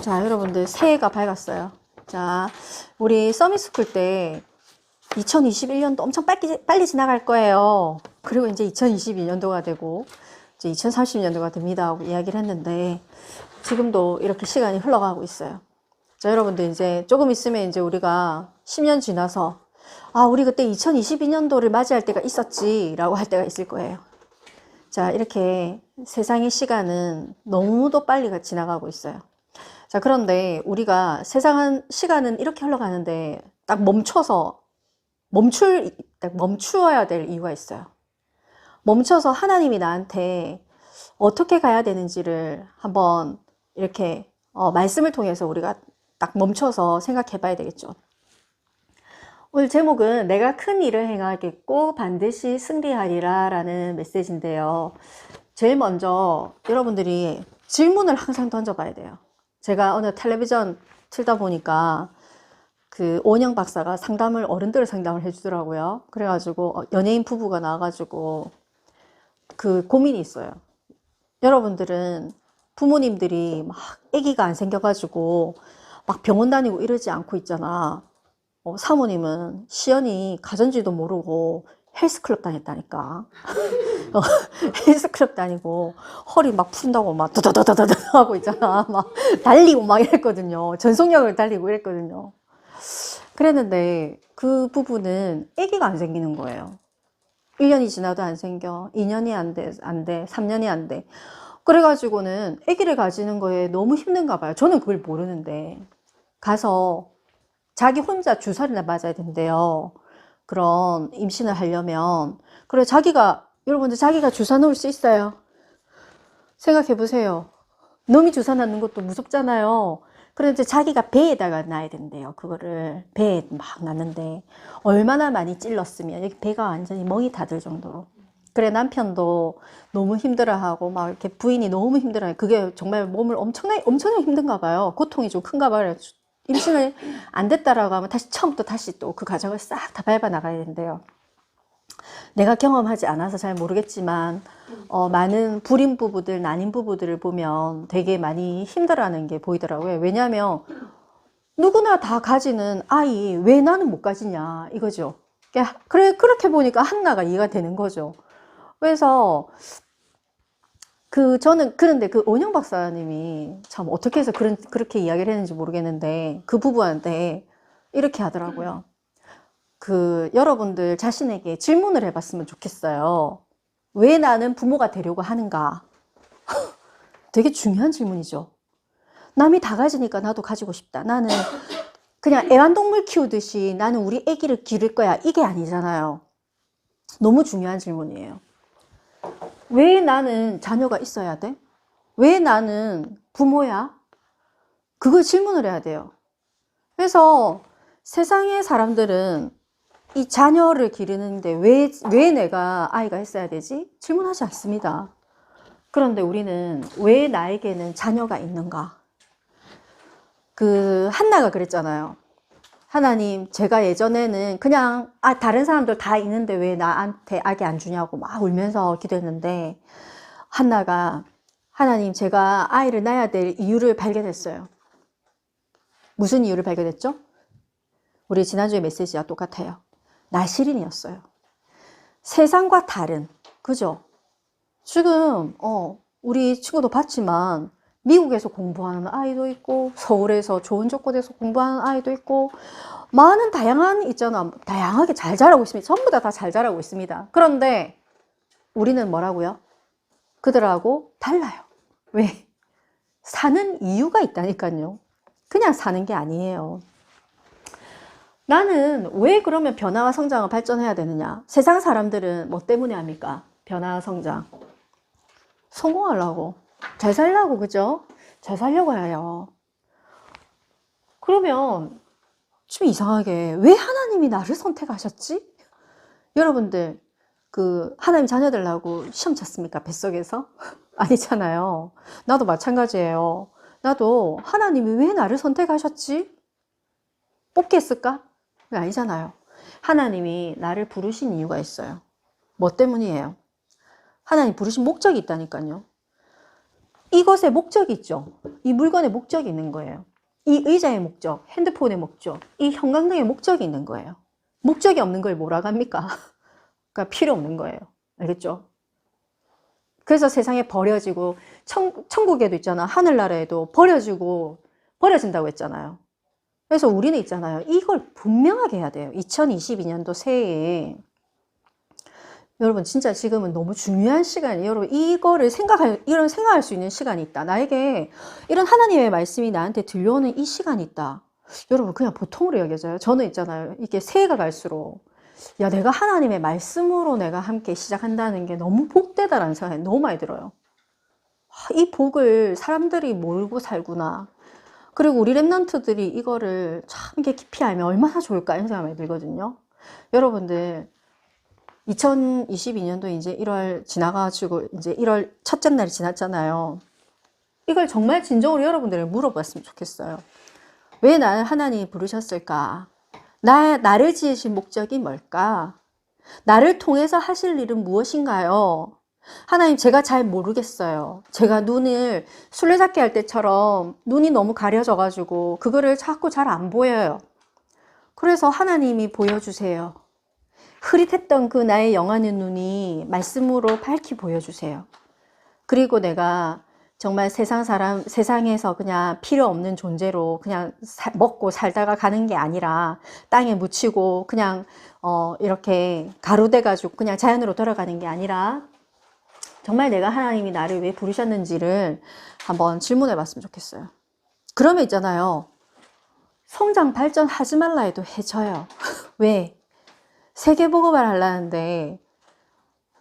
자, 여러분들 새해가 밝았어요. 자, 우리 서밋스쿨 때 2021년도 엄청 빨리 지나갈 거예요. 그리고 이제 2022년도가 되고 이제 2030년도가 됩니다 하고 이야기를 했는데 지금도 이렇게 시간이 흘러가고 있어요. 자, 여러분들 이제 조금 있으면 이제 우리가 10년 지나서 아, 우리 그때 2022년도를 맞이할 때가 있었지 라고 할 때가 있을 거예요. 자, 이렇게 세상의 시간은 너무도 빨리 지나가고 있어요. 자, 그런데 우리가 시간은 이렇게 흘러가는데 딱 멈추어야 될 이유가 있어요. 멈춰서 하나님이 나한테 어떻게 가야 되는지를 한번 이렇게 말씀을 통해서 우리가 딱 멈춰서 생각해 봐야 되겠죠. 오늘 제목은 내가 큰 일을 행하겠고 반드시 승리하리라 라는 메시지인데요. 제일 먼저 여러분들이 질문을 항상 던져봐야 돼요. 제가 어느 텔레비전 틀다 보니까 그 오은영 박사가 어른들 상담을 해주더라고요. 그래가지고 연예인 부부가 나와가지고 그 고민이 있어요. 여러분들은 부모님들이 막 아기가 안 생겨가지고 막 병원 다니고 이러지 않고 있잖아. 사모님은 시연이 가전지도 모르고 헬스클럽 다녔다니까. 헬스클럽 다니고 허리 막 푼다고 막 다다다다다 하고 있잖아. 막 달리고 막 이랬거든요. 전속력을 달리고 이랬거든요. 그랬는데 그 부부는 아기가 안 생기는 거예요. 1년이 지나도 안 생겨. 2년이 안 돼, 3년이 안 돼. 그래가지고는 아기를 가지는 거에 너무 힘든가 봐요. 저는 그걸 모르는데 가서 자기 혼자 주사를 맞아야 된대요. 그런 임신을 하려면. 그래, 여러분들 자기가 주사 놓을 수 있어요. 생각해 보세요. 놈이 주사 놓는 것도 무섭잖아요. 그런데 자기가 배에다가 놔야 된대요. 그거를 배에 막 놨는데 얼마나 많이 찔렀으면 여기 배가 완전히 멍이 다 들 정도로. 그래, 남편도 너무 힘들어하고 막 이렇게 부인이 너무 힘들어해. 그게 정말 몸을 엄청나게 힘든가 봐요. 고통이 좀 큰가 봐요. 임신을 안 됐다라고 하면 처음부터 다시 또 그 과정을 싹 다 밟아 나가야 된대요. 내가 경험하지 않아서 잘 모르겠지만 많은 불임 부부들, 난임 부부들을 보면 되게 많이 힘들어하는 게 보이더라고요. 왜냐하면 누구나 다 가지는 아이 왜 나는 못 가지냐 이거죠. 그래, 그렇게 보니까 한나가 이해가 되는 거죠. 그래서 그런데 그 오은영 박사님이 참 어떻게 해서 그렇게 이야기를 했는지 모르겠는데 그 부부한테 이렇게 하더라고요. 여러분들 자신에게 질문을 해봤으면 좋겠어요. 왜 나는 부모가 되려고 하는가? 되게 중요한 질문이죠. 남이 다 가지니까 나도 가지고 싶다. 나는 그냥 애완동물 키우듯이 나는 우리 아기를 기를 거야. 이게 아니잖아요. 너무 중요한 질문이에요. 왜 나는 자녀가 있어야 돼? 왜 나는 부모야? 그걸 질문을 해야 돼요. 그래서 세상의 사람들은 이 자녀를 기르는데 왜 내가 아이가 있어야 되지? 질문하지 않습니다. 그런데 우리는 왜 나에게는 자녀가 있는가? 한나가 그랬잖아요. 하나님, 제가 예전에는 그냥 다른 사람들 다 있는데 왜 나한테 아기 안 주냐고 막 울면서 기도했는데 한나가 하나님, 제가 아이를 낳아야 될 이유를 발견했어요. 무슨 이유를 발견했죠? 우리 지난주에 메시지와 똑같아요. 나실인이었어요. 세상과 다른, 그죠? 지금 우리 친구도 봤지만 미국에서 공부하는 아이도 있고 서울에서 좋은 조건에서 공부하는 아이도 있고 많은 다양하게 잘 자라고 있습니다. 전부 다 잘 자라고 있습니다. 그런데 우리는 뭐라고요? 그들하고 달라요. 왜? 사는 이유가 있다니까요. 그냥 사는 게 아니에요. 나는 왜 그러면 변화와 성장을 발전해야 되느냐? 세상 사람들은 뭐 때문에 합니까? 변화와 성장. 성공하려고. 잘 살려고, 그죠? 잘 살려고 해요. 그러면 좀 이상하게 왜 하나님이 나를 선택하셨지? 여러분들 하나님 자녀 되려고 시험 쳤습니까? 뱃속에서? 아니잖아요. 나도 마찬가지예요. 나도 하나님이 왜 나를 선택하셨지? 뽑겠을까? 아니잖아요. 하나님이 나를 부르신 이유가 있어요. 뭐 때문이에요? 하나님 부르신 목적이 있다니까요. 이것의 목적이 있죠. 이 물건의 목적이 있는 거예요. 이 의자의 목적, 핸드폰의 목적, 이 형광등의 목적이 있는 거예요. 목적이 없는 걸 뭐라고 합니까? 그러니까 필요 없는 거예요. 알겠죠? 그래서 세상에 버려지고 천국에도 있잖아. 하늘나라에도 버려진다고 했잖아요. 그래서 우리는 있잖아요. 이걸 분명하게 해야 돼요. 2022년도 새해에 여러분 진짜 지금은 너무 중요한 시간이에요. 여러분 이런 생각할 수 있는 시간이 있다. 나에게 이런 하나님의 말씀이 나한테 들려오는 이 시간이 있다. 여러분 그냥 보통으로 여겨져요. 저는 있잖아요. 이게 새해가 갈수록 야 내가 하나님의 말씀으로 내가 함께 시작한다는 게 너무 복되다라는 생각이 너무 많이 들어요. 이 복을 사람들이 모르고 살구나. 그리고 우리 랩런트들이 이거를 참 이게 깊이 알면 얼마나 좋을까 이런 생각이 많이 들거든요. 여러분들 2022년도 이제 1월 지나가지고 이제 1월 첫째 날이 지났잖아요. 이걸 정말 진정으로 여러분들에게 물어봤으면 좋겠어요. 왜 나를 하나님이 부르셨을까? 나를 지으신 목적이 뭘까? 나를 통해서 하실 일은 무엇인가요? 하나님 제가 잘 모르겠어요. 제가 눈을 술래잡기 할 때처럼 눈이 너무 가려져가지고 그거를 자꾸 잘 안 보여요. 그래서 하나님이 보여주세요. 흐릿했던 그 나의 영하는 눈이 말씀으로 밝히 보여주세요. 그리고 내가 정말 세상에서 그냥 필요 없는 존재로 그냥 먹고 살다가 가는 게 아니라 땅에 묻히고 그냥 이렇게 가루돼가지고 그냥 자연으로 돌아가는 게 아니라 정말 내가 하나님이 나를 왜 부르셨는지를 한번 질문해 봤으면 좋겠어요. 그러면 있잖아요. 성장 발전하지 말라 해도 해져요. 왜? 세계복음을 하려는데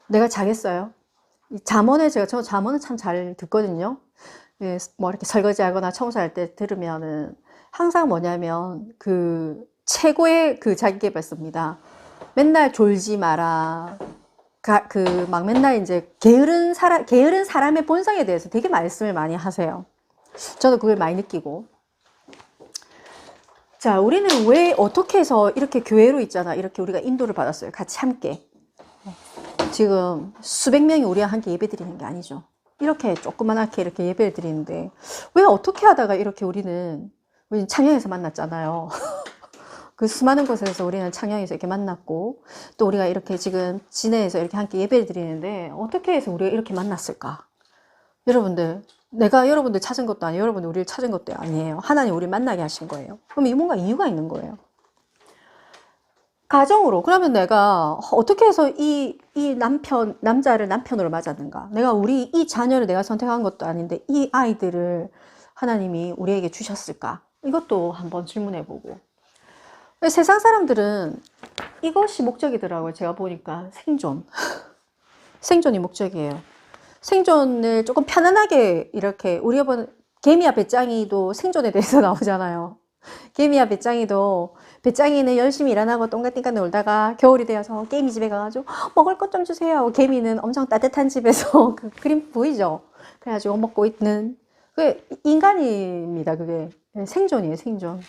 내가 자겠어요? 저 잠언을 참 잘 듣거든요. 뭐 이렇게 설거지하거나 청소할 때 들으면은 항상 뭐냐면 그 최고의 그 자기계발서입니다. 맨날 졸지 마라. 막 맨날 이제 게으른 사람의 본성에 대해서 되게 말씀을 많이 하세요. 저도 그걸 많이 느끼고. 자, 우리는 왜 어떻게 해서 이렇게 교회로 있잖아. 이렇게 우리가 인도를 받았어요. 같이 함께. 지금 수백 명이 우리와 함께 예배 드리는 게 아니죠. 이렇게 조그만하게 이렇게 예배를 드리는데 왜 어떻게 하다가 이렇게 우리는 창녕에서 만났잖아요. 그 수많은 곳에서 우리는 창녕에서 이렇게 만났고 또 우리가 이렇게 지금 진해에서 이렇게 함께 예배를 드리는데 어떻게 해서 우리가 이렇게 만났을까? 여러분들 내가 여러분들 찾은 것도 아니에요. 여러분들 우리를 찾은 것도 아니에요. 하나님 우리를 만나게 하신 거예요. 그럼 뭔가 이유가 있는 거예요. 가정으로 그러면 내가 어떻게 해서 이 남자를 남편으로 맞았는가? 내가 이 자녀를 내가 선택한 것도 아닌데 이 아이들을 하나님이 우리에게 주셨을까? 이것도 한번 질문해보고. 세상 사람들은 이것이 목적이더라고요. 제가 보니까 생존이 목적이에요. 생존을 조금 편안하게 이렇게 우리가 보는 개미와 배짱이도 생존에 대해서 나오잖아요. 개미와 배짱이는 열심히 일 안 하고 똥갓띵갓 놀다가 겨울이 되어서 개미 집에 가가지고 먹을 것 좀 주세요. 개미는 엄청 따뜻한 집에서 그 그림 보이죠? 그래가지고 먹고 있는 그 인간입니다. 그게 생존이에요. 생존.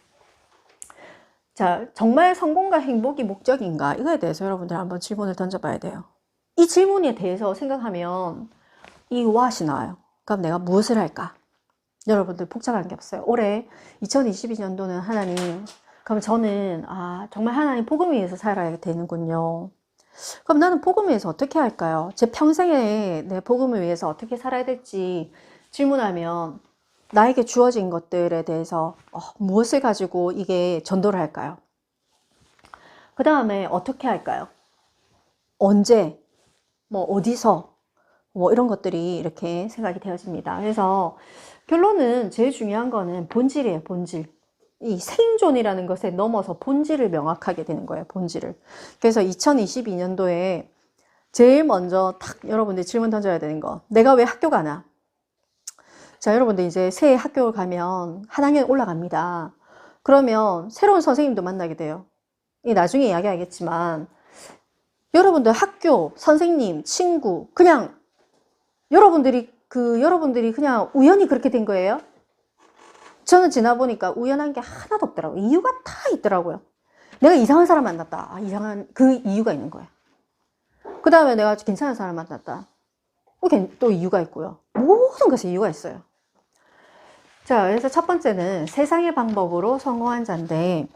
자, 정말 성공과 행복이 목적인가? 이거에 대해서 여러분들 한번 질문을 던져봐야 돼요. 이 질문에 대해서 생각하면 이 what이 나와요. 그럼 내가 무엇을 할까? 여러분들 복잡한 게 없어요. 올해 2022년도는 하나님, 그럼 저는 정말 하나님 복음 위해서 살아야 되는군요. 그럼 나는 복음 위해서 어떻게 할까요? 제 평생에 내 복음을 위해서 어떻게 살아야 될지 질문하면 나에게 주어진 것들에 대해서 무엇을 가지고 이게 전도를 할까요? 그 다음에 어떻게 할까요? 언제? 뭐 어디서? 뭐 이런 것들이 이렇게 생각이 되어집니다. 그래서 결론은 제일 중요한 거는 본질이에요. 본질. 이 생존이라는 것에 넘어서 본질을 명확하게 되는 거예요. 본질을. 그래서 2022년도에 제일 먼저 딱 여러분들 질문 던져야 되는 거. 내가 왜 학교 가나? 자, 여러분들 이제 새해 학교를 가면 한 학년 올라갑니다. 그러면 새로운 선생님도 만나게 돼요. 이 나중에 이야기하겠지만 여러분들 학교, 선생님, 친구 그냥 여러분들이 그냥 우연히 그렇게 된 거예요? 저는 지나보니까 우연한 게 하나도 없더라고요. 이유가 다 있더라고요. 내가 이상한 사람 만났다. 이상한 그 이유가 있는 거예요. 그 다음에 내가 괜찮은 사람 만났다. 이게 또 이유가 있고요. 모든 것에 이유가 있어요. 자, 그래서 첫 번째는 세상의 방법으로 성공한 자인데,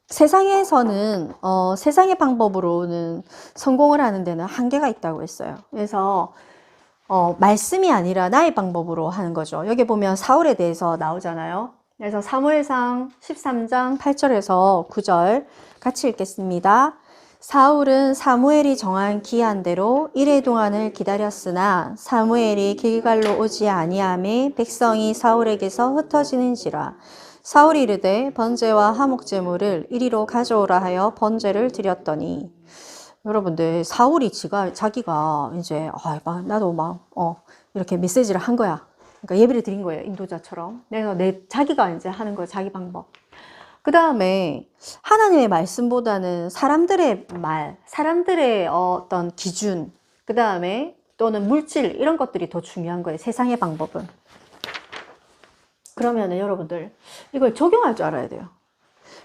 세상에서는 세상의 방법으로는 성공을 하는 데는 한계가 있다고 했어요. 그래서 말씀이 아니라 나의 방법으로 하는 거죠. 여기 보면 사울에 대해서 나오잖아요. 그래서 사무엘상 13장 8절에서 9절 같이 읽겠습니다. 사울은 사무엘이 정한 기한대로 이레 동안을 기다렸으나 사무엘이 길갈로 오지 아니하매 백성이 사울에게서 흩어지는지라. 사울이 이르되 번제와 화목 제물을 이리로 가져오라 하여 번제를 드렸더니, 여러분들 사울이 자기가 이제 나도 이렇게 메시지를 한 거야. 그러니까 예배를 드린 거예요, 인도자처럼. 그래서 자기가 이제 하는 거예요, 자기 방법. 그 다음에 하나님의 말씀보다는 사람들의 말, 사람들의 어떤 기준, 그 다음에 또는 물질, 이런 것들이 더 중요한 거예요, 세상의 방법은. 그러면은 여러분들 이걸 적용할 줄 알아야 돼요.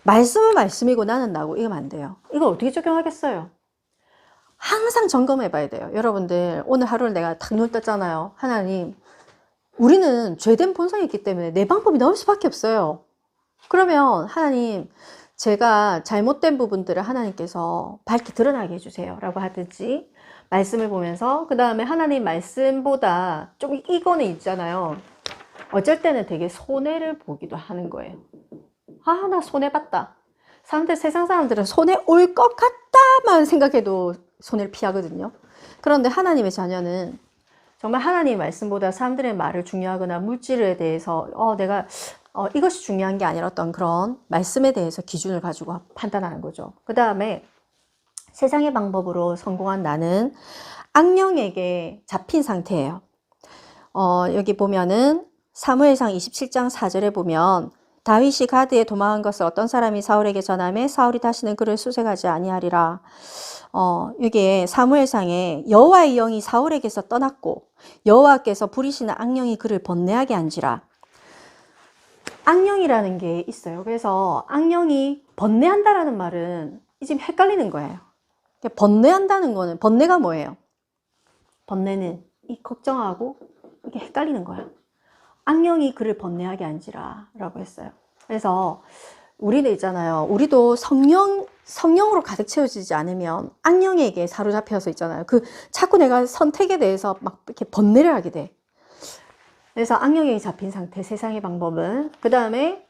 말씀은 말씀이고 나는 나고, 이러면 안 돼요. 이걸 어떻게 적용하겠어요? 항상 점검해 봐야 돼요. 여러분들 오늘 하루를 내가 탁 눈 떴잖아요. 하나님, 우리는 죄된 본성이 있기 때문에 내 방법이 나올 수밖에 없어요. 그러면 하나님, 제가 잘못된 부분들을 하나님께서 밝히 드러나게 해주세요 라고 하든지, 말씀을 보면서 그 다음에 하나님 말씀보다 좀 이거는 있잖아요. 어쩔 때는 되게 손해를 보기도 하는 거예요. 나 손해봤다. 세상 사람들은 손해 올 것 같다만 생각해도 손해를 피하거든요. 그런데 하나님의 자녀는 정말 하나님의 말씀보다 사람들의 말을 중요하거나 물질에 대해서 내가 이것이 중요한 게 아니라 어떤 그런 말씀에 대해서 기준을 가지고 판단하는 거죠. 그 다음에 세상의 방법으로 성공한 나는 악령에게 잡힌 상태예요. 여기 보면은 사무엘상 27장 4절에 보면 다윗이 가드에 도망한 것을 어떤 사람이 사울에게 전하매 사울이 다시는 그를 수색하지 아니하리라. 여기에 사무엘상에 여호와의 영이 사울에게서 떠났고 여호와께서 부리시는 악령이 그를 번뇌하게 한지라. 악령이라는 게 있어요. 그래서 악령이 번뇌한다라는 말은 지금 헷갈리는 거예요. 번뇌한다는 거는, 번뇌가 뭐예요? 번뇌는 이 걱정하고 이게 헷갈리는 거야. 악령이 그를 번뇌하게 한지라 라고 했어요. 그래서 우리는 있잖아요. 우리도 성령으로 가득 채워지지 않으면 악령에게 사로잡혀서 있잖아요. 자꾸 내가 선택에 대해서 막 이렇게 번뇌를 하게 돼. 그래서 악령에게 잡힌 상태, 세상의 방법은. 그 다음에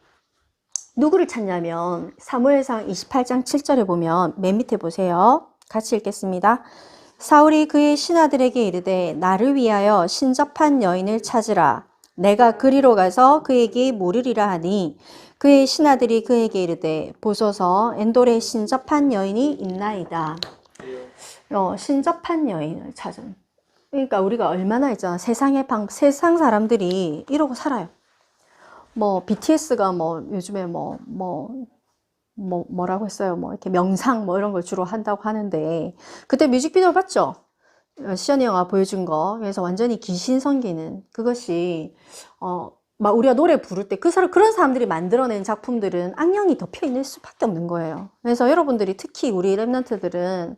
누구를 찾냐면 사무엘상 28장 7절에 보면 맨 밑에 보세요. 같이 읽겠습니다. 사울이 그의 신하들에게 이르되 나를 위하여 신접한 여인을 찾으라. 내가 그리로 가서 그에게 물으리라 하니 그의 신하들이 그에게 이르되 보소서 엔돌에 신접한 여인이 있나이다. 신접한 여인을 찾은. 그러니까 우리가 얼마나 있잖아. 세상 사람들이 이러고 살아요. BTS가 요즘에 뭐라고 했어요. 이렇게 명상 이런 걸 주로 한다고 하는데, 그때 뮤직비디오 봤죠? 시연이 영화 보여준 거. 그래서 완전히 귀신 섬기는 그것이, 막 우리가 노래 부를 때 그런 사람들이 만들어낸 작품들은 악령이 덮여 있을 수밖에 없는 거예요. 그래서 여러분들이 특히 우리 랩런트들은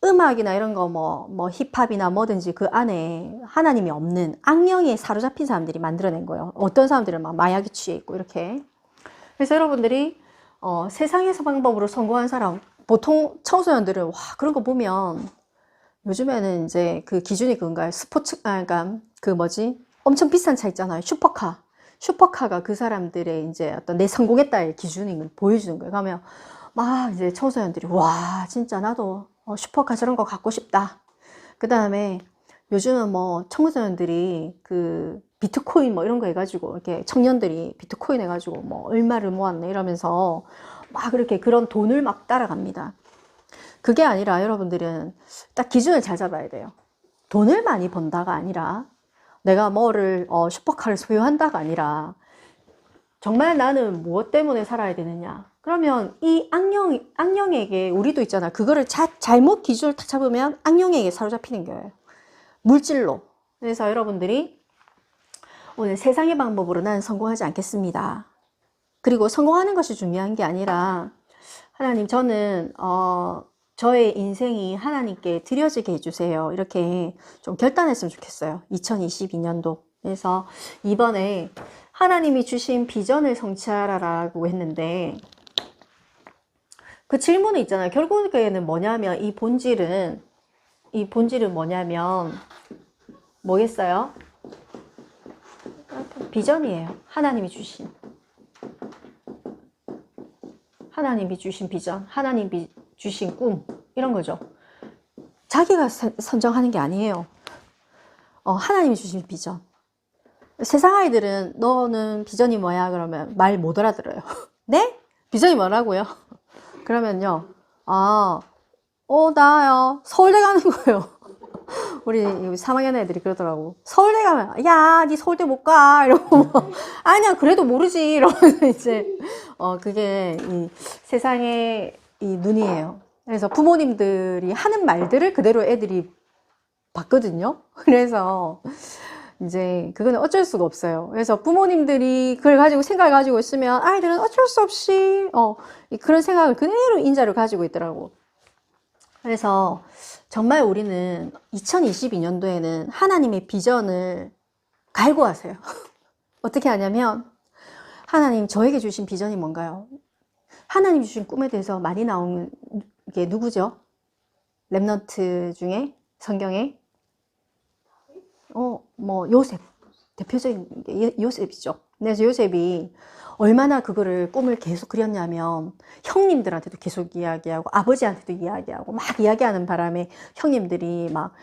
음악이나 이런 거 힙합이나 뭐든지 그 안에 하나님이 없는 악령에 사로잡힌 사람들이 만들어낸 거예요. 어떤 사람들은 막 마약에 취해 있고 이렇게. 그래서 여러분들이 세상에서 방법으로 성공한 사람, 보통 청소년들은 그런 거 보면 요즘에는 이제 그 기준이 그건가요? 그러니까 엄청 비싼 차 있잖아요. 슈퍼카가 그 사람들의 이제 어떤 내 성공했다의 기준을 보여주는 거예요. 그러면 막 이제 청소년들이 진짜 나도 슈퍼카 저런 거 갖고 싶다. 그 다음에 요즘은 청소년들이 그 비트코인 이런 거 해가지고 이렇게 청년들이 비트코인 해가지고 얼마를 모았네 이러면서 막 그렇게 그런 돈을 막 따라갑니다. 그게 아니라 여러분들은 딱 기준을 잘 잡아야 돼요. 돈을 많이 번다가 아니라 내가 슈퍼카를 소유한다가 아니라 정말 나는 무엇 때문에 살아야 되느냐. 그러면 이 악령에게 우리도 있잖아. 그거를 잘못 기준을 딱 잡으면 악령에게 사로잡히는 거예요. 물질로. 그래서 여러분들이 오늘 세상의 방법으로 나는 성공하지 않겠습니다. 그리고 성공하는 것이 중요한 게 아니라 하나님 저는 저의 인생이 하나님께 드려지게 해주세요. 이렇게 좀 결단했으면 좋겠어요. 2022년도. 그래서 이번에 하나님이 주신 비전을 성취하라라고 했는데, 그 질문이 있잖아요. 결국에는 뭐냐면, 이 본질은 뭐냐면, 뭐겠어요? 비전이에요. 하나님이 주신 비전, 하나님이 주신 꿈, 이런 거죠. 자기가 선정하는 게 아니에요. 하나님이 주신 비전. 세상 아이들은 너는 비전이 뭐야? 그러면 말 못 알아들어요. 네? 비전이 뭐라고요? 그러면요. 나요. 서울대 가는 거예요. 우리 3학년 애들이 그러더라고. 서울대 가면, 야, 니 서울대 못 가. 이러고, 아니야, 그래도 모르지. 이러면서 이제, 그게 이 세상의 이 눈이에요. 그래서 부모님들이 하는 말들을 그대로 애들이 봤거든요. 그래서 이제 그거는 어쩔 수가 없어요. 그래서 부모님들이 그걸 가지고 생각을 가지고 있으면 아이들은 어쩔 수 없이 그런 생각을 그대로 인자를 가지고 있더라고. 그래서 정말 우리는 2022년도에는 하나님의 비전을 갈구하세요. 어떻게 하냐면, 하나님 저에게 주신 비전이 뭔가요? 하나님 주신 꿈에 대해서 많이 나오는 게 누구죠? 랩넌트 중에 성경에 요셉, 대표적인 게 요셉이죠. 그래서 요셉이 얼마나 그거를 꿈을 계속 그렸냐면, 형님들한테도 계속 이야기하고 아버지한테도 이야기하고 막 이야기하는 바람에 형님들이 막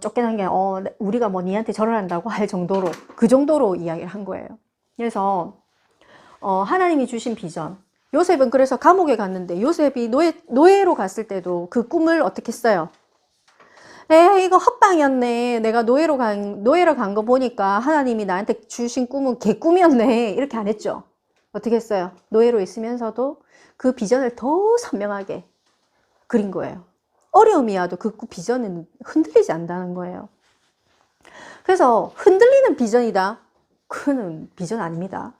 쫓겨난 게 우리가 뭐 니한테 절을 한다고 할 정도로, 그 정도로 이야기를 한 거예요. 그래서 하나님이 주신 비전, 요셉은 그래서 감옥에 갔는데, 요셉이 노예로 갔을 때도 그 꿈을 어떻게 했어요? 이거 헛방이었네. 내가 노예로 간 거 보니까 하나님이 나한테 주신 꿈은 개꿈이었네. 이렇게 안 했죠. 어떻게 했어요? 노예로 있으면서도 그 비전을 더 선명하게 그린 거예요. 어려움이 와도 그 비전은 흔들리지 않는다는 거예요. 그래서 흔들리는 비전이다. 그거는 비전 아닙니다.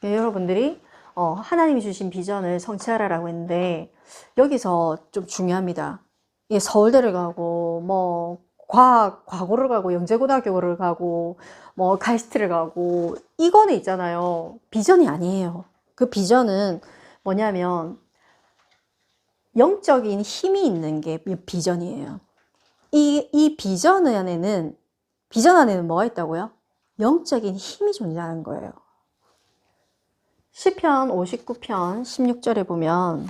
여러분들이 하나님이 주신 비전을 성취하라고 했는데, 여기서 좀 중요합니다. 이게 서울대를 가고 뭐 과고를 가고 영재고등학교를 가고 뭐 카이스트를 가고, 이거는 있잖아요. 비전이 아니에요. 그 비전은 뭐냐면 영적인 힘이 있는 게 비전이에요. 이 비전 안에는 뭐가 있다고요? 영적인 힘이 존재하는 거예요. 시편 59편 16절에 보면,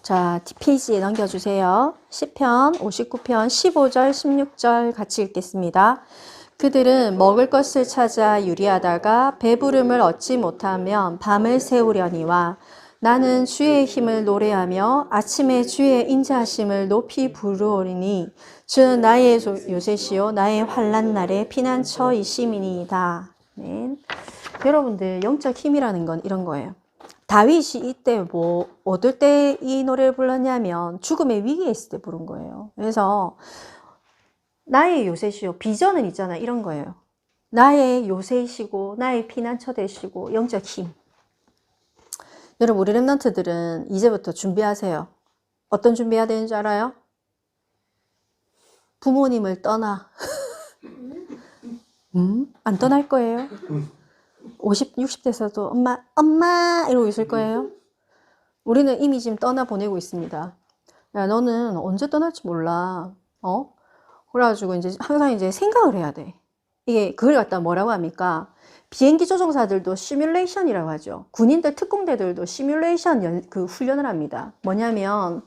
자, 뒷페이지에 넘겨주세요. 시편 59편 15절 16절 같이 읽겠습니다. 그들은 먹을 것을 찾아 유리하다가 배부름을 얻지 못하면 밤을 새우려니와, 나는 주의 힘을 노래하며 아침에 주의 인자하심을 높이 부르오리니, 주는 나의 요새시요 나의 환난 날의 피난처이심이니이다. 네. 여러분들, 영적 힘이라는 건 이런 거예요. 다윗이 이때 어떨 때 이 노래를 불렀냐면 죽음의 위기에 있을 때 부른 거예요. 그래서 나의 요새시요, 비전은 있잖아요. 이런 거예요. 나의 요새이시고 나의 피난처 되시고 영적 힘. 여러분, 우리 랩런트들은 이제부터 준비하세요. 어떤 준비해야 되는 줄 알아요? 부모님을 떠나. 안 떠날 거예요. 50, 60대에서도 엄마 이러고 있을 거예요. 우리는 이미 지금 떠나보내고 있습니다. 야, 너는 언제 떠날지 몰라. 그래가지고 이제 항상 이제 생각을 해야 돼. 이게 그걸 갖다 뭐라고 합니까? 비행기 조종사들도 시뮬레이션이라고 하죠. 군인들, 특공대들도 시뮬레이션 그 훈련을 합니다. 뭐냐면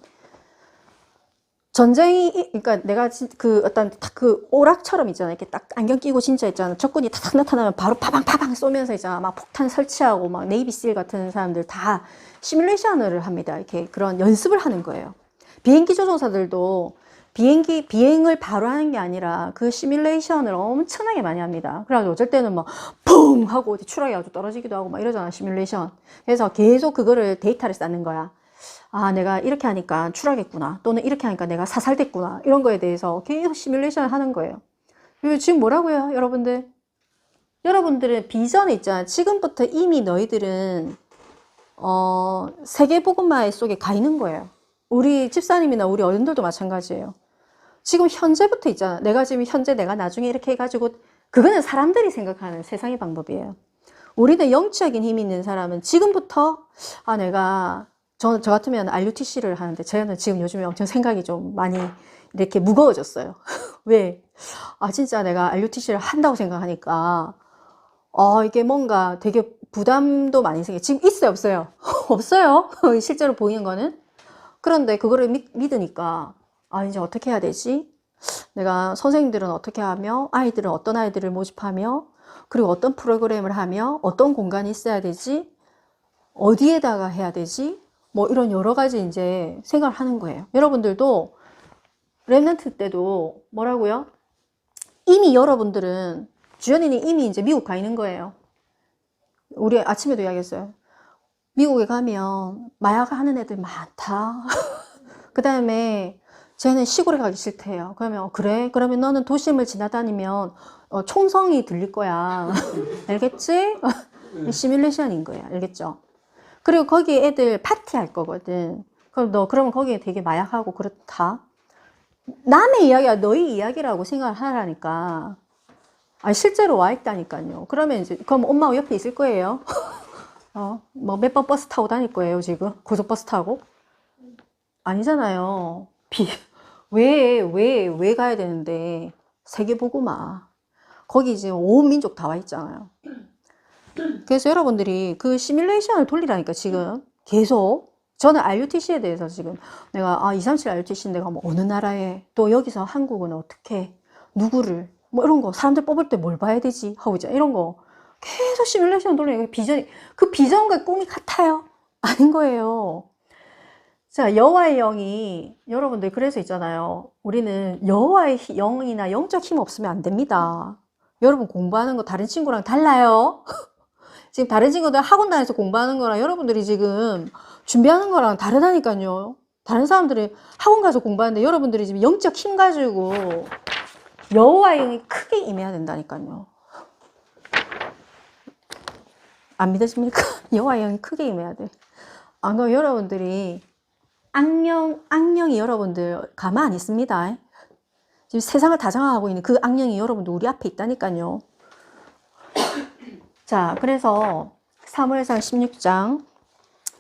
전쟁이, 그러니까 내가 그 어떤 그 오락처럼 있잖아. 이렇게 딱 안경 끼고 진짜 있잖아. 적군이 탁 나타나면 바로 파방파방 쏘면서 있잖아. 막 폭탄 설치하고 막 네이비실 같은 사람들 다 시뮬레이션을 합니다. 이렇게 그런 연습을 하는 거예요. 비행기 조종사들도 비행을 바로 하는 게 아니라 그 시뮬레이션을 엄청나게 많이 합니다. 그래가지고 어쩔 때는 막 퐁 하고 어디 추락이 아주 떨어지기도 하고 막 이러잖아, 시뮬레이션. 그래서 계속 그거를 데이터를 쌓는 거야. 아, 내가 이렇게 하니까 추락했구나. 또는 이렇게 하니까 내가 사살됐구나. 이런 거에 대해서 계속 시뮬레이션을 하는 거예요. 그리고 지금 뭐라고요, 여러분들? 여러분들의 비전이 있잖아. 지금부터 이미 너희들은 세계복음화 속에 가 있는 거예요. 우리 집사님이나 우리 어른들도 마찬가지예요. 지금 현재부터 있잖아. 내가 지금 현재, 내가 나중에 이렇게 해가지고, 그거는 사람들이 생각하는 세상의 방법이에요. 우리는 영적인 힘이 있는 사람은 지금부터, 저 같으면 RUTC를 하는데, 저는 지금 요즘에 엄청 생각이 좀 많이 이렇게 무거워졌어요. 왜? 진짜 내가 RUTC를 한다고 생각하니까, 이게 뭔가 되게 부담도 많이 생겨요. 지금 있어요, 없어요? 없어요. 실제로 보이는 거는. 그런데 그거를 믿으니까, 이제 어떻게 해야 되지? 내가 선생님들은 어떻게 하며, 아이들은 어떤 아이들을 모집하며, 그리고 어떤 프로그램을 하며, 어떤 공간이 있어야 되지? 어디에다가 해야 되지? 뭐 이런 여러 가지 이제 생각을 하는 거예요. 여러분들도 랩넌트 때도 뭐라고요? 이미 여러분들은, 주연이는 이미 이제 미국 가 있는 거예요. 우리 아침에도 이야기했어요. 미국에 가면 마약 하는 애들 많다. 그 다음에 쟤는 시골에 가기 싫대요. 그러면 그래? 그러면 너는 도심을 지나다니면 총성이 들릴 거야. 알겠지? 시뮬레이션인 거야. 알겠죠? 그리고 거기 애들 파티할 거거든. 그러면 거기에 되게 마약하고 그렇다. 남의 이야기가 너희 이야기라고 생각을 하라니까. 실제로 와 있다니까요. 그러면 이제, 그럼 엄마 옆에 있을 거예요. 뭐 몇 번 버스 타고 다닐 거예요, 지금? 고속버스 타고? 아니잖아요. 왜 가야 되는데. 세계보고마. 거기 지금 온 민족 다 와 있잖아요. 그래서 여러분들이 그 시뮬레이션을 돌리라니까, 지금. 계속. 저는 RUTC에 대해서 지금 내가 237 RUTC인데 가면 어느 나라에, 또 여기서 한국은 어떻게, 누구를, 뭐 이런 거, 사람들 뽑을 때 뭘 봐야 되지? 하고 있잖아. 이런 거. 계속 시뮬레이션 돌리니까 그 비전과 꿈이 같아요. 아닌 거예요. 자, 여호와의 영이, 여러분들 그래서 있잖아요. 우리는 여호와의 영이나 영적 힘 없으면 안 됩니다. 여러분 공부하는 거 다른 친구랑 달라요. 지금 다른 친구들 학원 다녀서 공부하는 거랑 여러분들이 지금 준비하는 거랑 다르다니까요. 다른 사람들이 학원 가서 공부하는데 여러분들이 지금 영적 힘 가지고 여호와의 영이 크게 임해야 된다니까요. 안 믿으십니까? 여호와의 영이 크게 임해야 돼. 안 그러면 여러분들이 악령이 여러분들 가만 안 있습니다. 지금 세상을 다 장악하고 있는 그 악령이 여러분들 우리 앞에 있다니까요. 자, 그래서 사무엘상 16장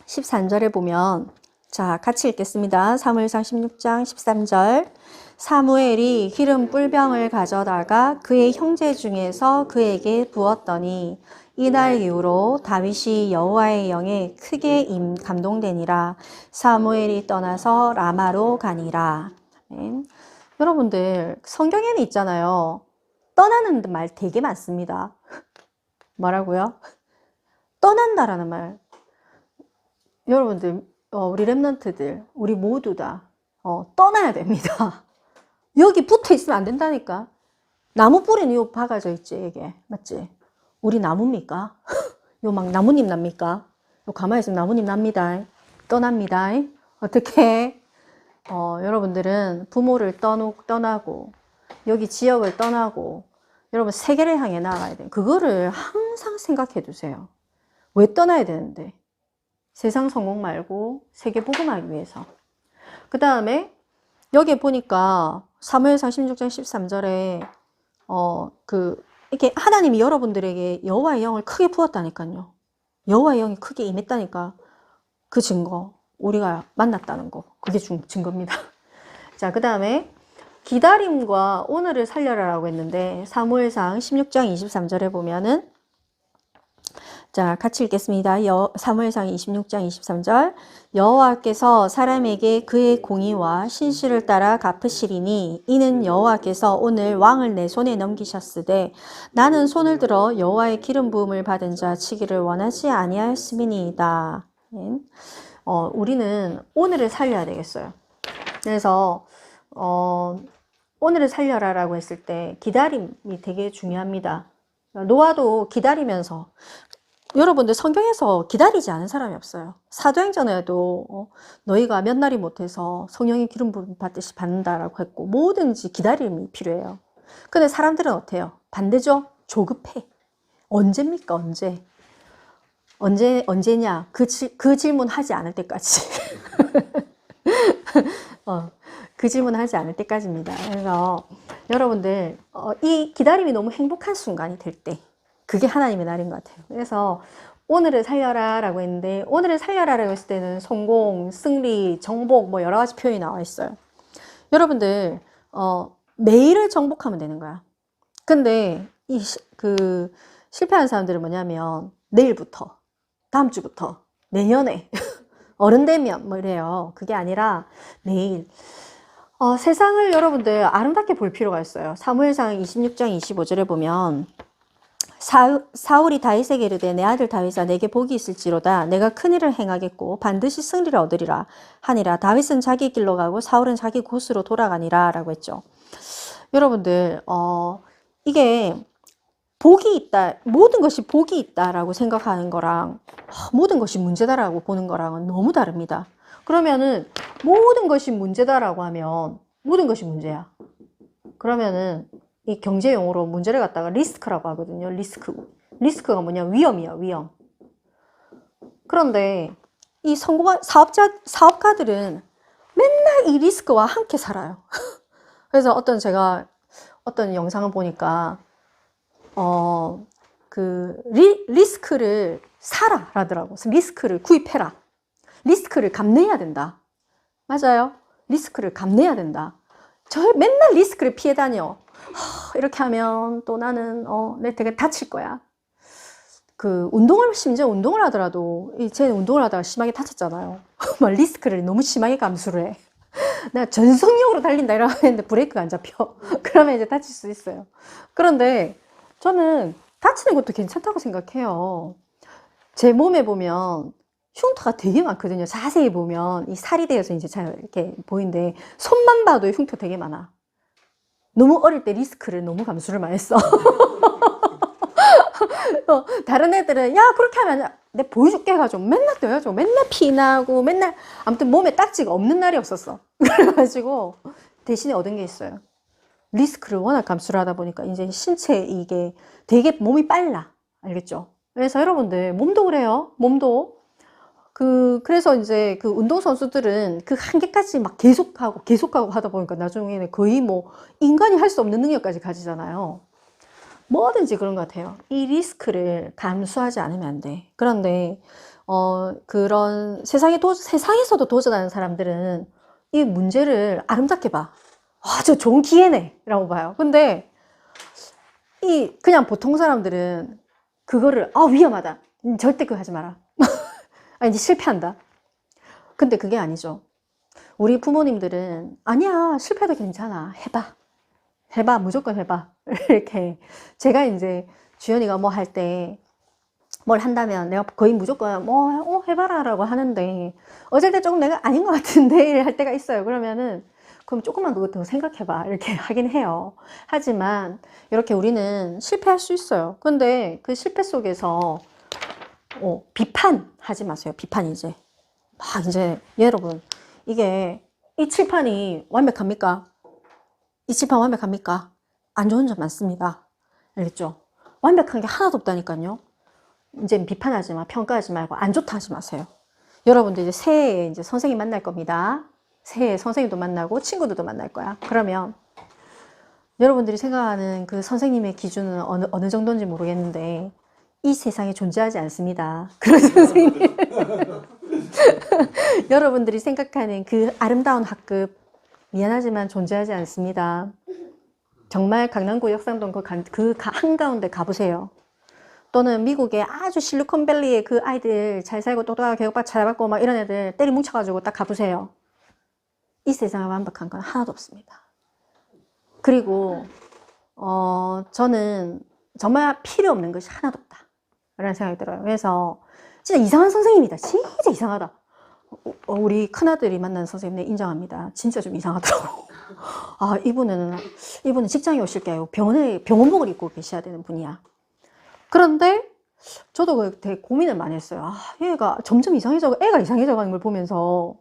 13절에 보면, 자, 같이 읽겠습니다. 사무엘상 16장 13절. 사무엘이 기름 뿔병을 가져다가 그의 형제 중에서 그에게 부었더니 이날 이후로 다윗이 여호와의 영에 크게 감동되니라. 사무엘이 떠나서 라마로 가니라. 네. 여러분들 성경에는 있잖아요. 떠나는 말 되게 많습니다. 뭐라고요? 떠난다라는 말. 여러분들, 우리 랩런트들, 우리 모두 다 떠나야 됩니다. 여기 붙어 있으면 안 된다니까. 나무 뿌리는 요 박아져 있지, 이게. 맞지? 우리 나무입니까? 요 막 나뭇잎 납니까? 요 가만히 있으면 나뭇잎 납니다. 떠납니다. 어떻게? 여러분들은 부모를 떠나고, 여기 지역을 떠나고, 여러분 세계를 향해 나아가야 돼요. 그거를 항상 생각해 두세요. 왜 떠나야 되는데? 세상 성공 말고 세계 복음하기 위해서. 그 다음에 여기에 보니까 사무엘상 16장 13절에 이렇게 하나님이 여러분들에게 여호와의 영을 크게 부었다니까요. 여호와의 영이 크게 임했다니까. 그 증거, 우리가 만났다는 거, 그게 증거입니다. 자, 그 다음에 기다림과 오늘을 살려라라고 했는데 사무엘상 16장 23절에 보면은, 자, 같이 읽겠습니다. 사무엘상 26장 23절. 여호와께서 사람에게 그의 공의와 신실을 따라 갚으시리니 이는 여호와께서 오늘 왕을 내 손에 넘기셨으되 나는 손을 들어 여호와의 기름 부음을 받은 자 치기를 원하지 아니하였음이니이다. 우리는 오늘을 살려야 되겠어요. 그래서 오늘을 살려라라고 했을 때 기다림이 되게 중요합니다. 노아도 기다리면서, 여러분들 성경에서 기다리지 않은 사람이 없어요. 사도행전에도 너희가 몇 날이 못해서 성령의 기름 부음 받듯이 받는다라고 했고, 뭐든지 기다림이 필요해요. 근데 사람들은 어때요? 반대죠? 조급해. 언제입니까? 언제? 언제냐? 그 질문 하지 않을 때까지. 그 질문 하지 않을 때까지입니다. 그래서 여러분들, 이 기다림이 너무 행복한 순간이 될 때, 그게 하나님의 날인 것 같아요. 그래서 오늘을 살려라 라고 했는데, 오늘을 살려라 라고 했을 때는 성공, 승리, 정복, 뭐 여러 가지 표현이 나와 있어요. 여러분들, 매일을 정복하면 되는 거야. 근데, 실패한 사람들은 뭐냐면, 내일부터, 다음 주부터, 내년에, 어른 되면, 뭐 이래요. 그게 아니라, 매일. 세상을 여러분들 아름답게 볼 필요가 있어요. 사무엘상 26장 25절에 보면, 사울이 다윗에게 이르되 내 아들 다윗아 내게 복이 있을지로다 내가 큰일을 행하겠고 반드시 승리를 얻으리라 하니라. 다윗은 자기 길로 가고 사울은 자기 곳으로 돌아가니라 라고 했죠. 여러분들 이게 복이 있다, 모든 것이 복이 있다라고 생각하는 거랑 모든 것이 문제다라고 보는 거랑은 너무 다릅니다. 그러면은 모든 것이 문제다라고 하면 모든 것이 문제야. 그러면은 이 경제 용어로 문제를 갖다가 리스크라고 하거든요. 리스크가 뭐냐? 위험이야, 위험. 그런데 이 성공한 사업가들은 맨날 이 리스크와 함께 살아요. 그래서 제가 어떤 영상을 보니까 리스크를 사라 라더라고. 리스크를 구입해라. 리스크를 감내해야 된다. 맞아요. 리스크를 감내해야 된다. 맨날 리스크를 피해 다녀. 이렇게 하면 또 나는 내 되게 다칠 거야. 심지어 운동을 하더라도 쟤는 운동을 하다가 심하게 다쳤잖아요. 막 리스크를 너무 심하게 감수를 해. 내가 전속력으로 달린다 이러고 했는데 브레이크가 안 잡혀. 그러면 이제 다칠 수 있어요. 그런데 저는 다치는 것도 괜찮다고 생각해요. 제 몸에 보면 흉터가 되게 많거든요. 자세히 보면 이 살이 되어서 이제 잘 이렇게 보이는데 손만 봐도 흉터 되게 많아. 너무 어릴 때 리스크를 너무 감수를 많이 했어. 다른 애들은 야 그렇게 하면 내가 보여줄게 해가지고 맨날 떠야죠. 맨날 피나고 맨날 아무튼 몸에 딱지가 없는 날이 없었어. 그래가지고 대신에 얻은 게 있어요. 리스크를 워낙 감수를 하다 보니까 이제 신체 이게 되게 몸이 빨라. 알겠죠? 그래서 여러분들 몸도 그래요. 몸도 그래서 이제 운동선수들은 그 한계까지 막 계속하고 하다 보니까 나중에는 거의 뭐 인간이 할 수 없는 능력까지 가지잖아요. 뭐든지 그런 것 같아요. 이 리스크를 감수하지 않으면 안 돼. 그런데, 그런 세상에서도 도전하는 사람들은 이 문제를 아름답게 봐. 저 좋은 기회네. 라고 봐요. 근데, 그냥 보통 사람들은 그거를, 위험하다. 절대 그거 하지 마라. 이제 실패한다. 근데 그게 아니죠. 우리 부모님들은 아니야 실패도 괜찮아 해봐 무조건 해봐 이렇게 제가 이제 주연이가 뭐 할 때 뭘 한다면 내가 거의 무조건 뭐 해봐라 라고 하는데 어쩔 때 조금 내가 아닌 것 같은데 할 때가 있어요. 그러면은 그럼 조금만 더 생각해봐 이렇게 하긴 해요. 하지만 이렇게 우리는 실패할 수 있어요. 근데 그 실패 속에서 비판하지 마세요. 비판 이제 여러분 이게 이 칠판이 완벽합니까? 이 칠판 완벽합니까? 안 좋은 점 많습니다. 알겠죠? 완벽한 게 하나도 없다니까요. 이제 비판하지 마, 평가하지 말고 안 좋다 하지 마세요. 여러분들 이제 새해에 이제 선생님 만날 겁니다. 새해에 선생님도 만나고 친구들도 만날 거야. 그러면 여러분들이 생각하는 그 선생님의 기준은 어느 정도인지 모르겠는데 이 세상에 존재하지 않습니다. 그런 선생님. 여러분들이 생각하는 그 아름다운 학급 미안하지만 존재하지 않습니다. 정말 강남구 역삼동 그 한가운데 가보세요. 또는 미국의 아주 실리콘밸리의 그 아이들 잘 살고 똑똑하고 교육받고 잘 받고 막 이런 애들 때리 뭉쳐가지고 딱 가보세요. 이 세상에 완벽한 건 하나도 없습니다. 그리고 저는 정말 필요 없는 것이 하나도 없다 라는 생각이 들어요. 그래서 진짜 이상한 선생님이다. 진짜 이상하다. 우리 큰아들이 만난 선생님 인정합니다. 진짜 좀 이상하더라고. 이분은 직장에 오실 게 아니고 병원복을 입고 계셔야 되는 분이야. 그런데 저도 되게 고민을 많이 했어요. 얘가 점점 애가 이상해져 가는 걸 보면서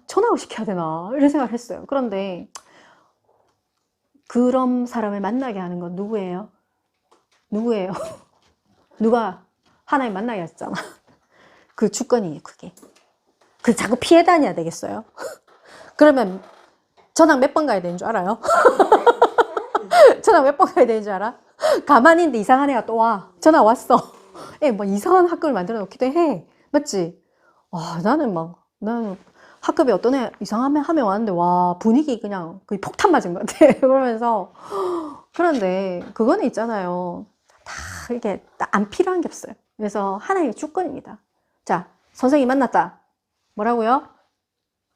전학을 시켜야 되나 이런 생각을 했어요. 그런데 그런 사람을 만나게 하는 건 누구예요? 누가 하나님 만나게 하셨잖아. 그 주권이에요, 그게. 그 자꾸 피해 다녀야 되겠어요? 그러면 전학 몇 번 가야 되는 줄 알아요? 전학 몇 번 가야 되는 줄 알아? 가만히 있는데 이상한 애가 또 와. 전화 왔어. 뭐 이상한 학급을 만들어 놓기도 해. 맞지? 와, 나는 학급에 어떤 애 이상한 애 하면 왔는데, 와, 분위기 그냥 거의 폭탄 맞은 것 같아. 그러면서. 그런데 그거는 있잖아요. 다 이게 안 필요한 게 없어요. 그래서 하나님의 주권입니다. 자, 선생님 만났다. 뭐라고요?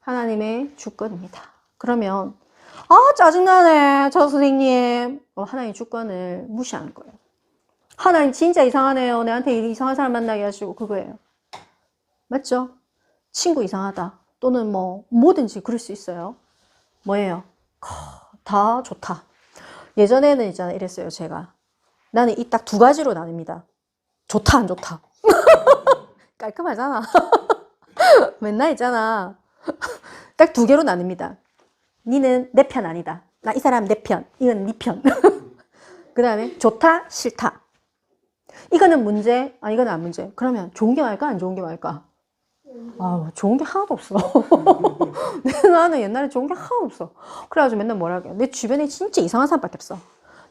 하나님의 주권입니다. 그러면 짜증나네 저 선생님. 하나님의 주권을 무시하는 거예요. 하나님 진짜 이상하네요. 내한테 이상한 사람 만나게 하시고. 그거예요. 맞죠? 친구 이상하다. 또는 뭐 뭐든지 그럴 수 있어요. 뭐예요? 다 좋다. 예전에는 있잖아 이랬어요. 제가 나는 이 딱 두 가지로 나뉩니다. 좋다 안 좋다. 깔끔하잖아. 맨날 있잖아. 딱 두 개로 나뉩니다. 니는 내 편 아니다. 나 이 사람 내 편. 이건 네 편. 그 다음에 좋다 싫다. 이거는 문제, 이거는 안 문제. 그러면 좋은 게 나을까 안 좋은 게 나을까? 좋은 게 하나도 없어. 나는 옛날에 좋은 게 하나도 없어. 그래가지고 맨날 뭐라 그래. 내 주변에 진짜 이상한 사람밖에 없어.